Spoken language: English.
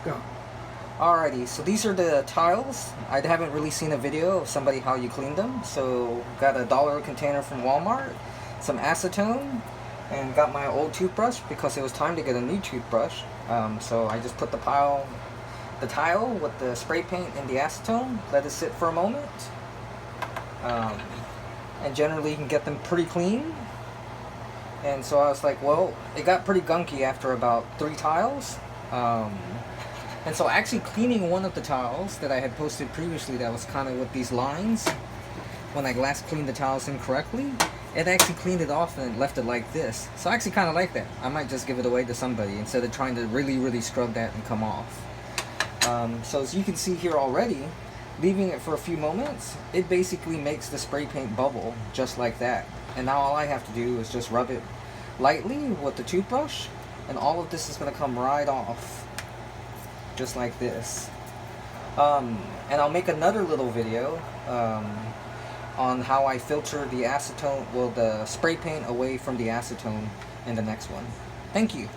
Go. Alrighty, so these are the tiles. I haven't really seen a video of somebody how you clean them. So got a $1 container from Walmart, some acetone, and got my old toothbrush because it was time to get a new toothbrush. So I just put the tile with the spray paint and the acetone, let it sit for a moment. And generally you can get them pretty clean. And so I was like, well, it got pretty gunky after about 3 tiles. And so actually cleaning one of the tiles that I had posted previously that was kind of with these lines, when I last cleaned the tiles incorrectly, it actually cleaned it off and left it like this. So I actually kind of like that. I might just give it away to somebody instead of trying to really scrub that and come off. So as you can see here already, leaving it for a few moments, it basically makes the spray paint bubble just like that. And now all I have to do is just rub it lightly with the toothbrush, and all of this is going to come right off. Just like this. And I'll make another little video on how I filter the acetone, well, the spray paint away from the acetone in the next one. Thank you.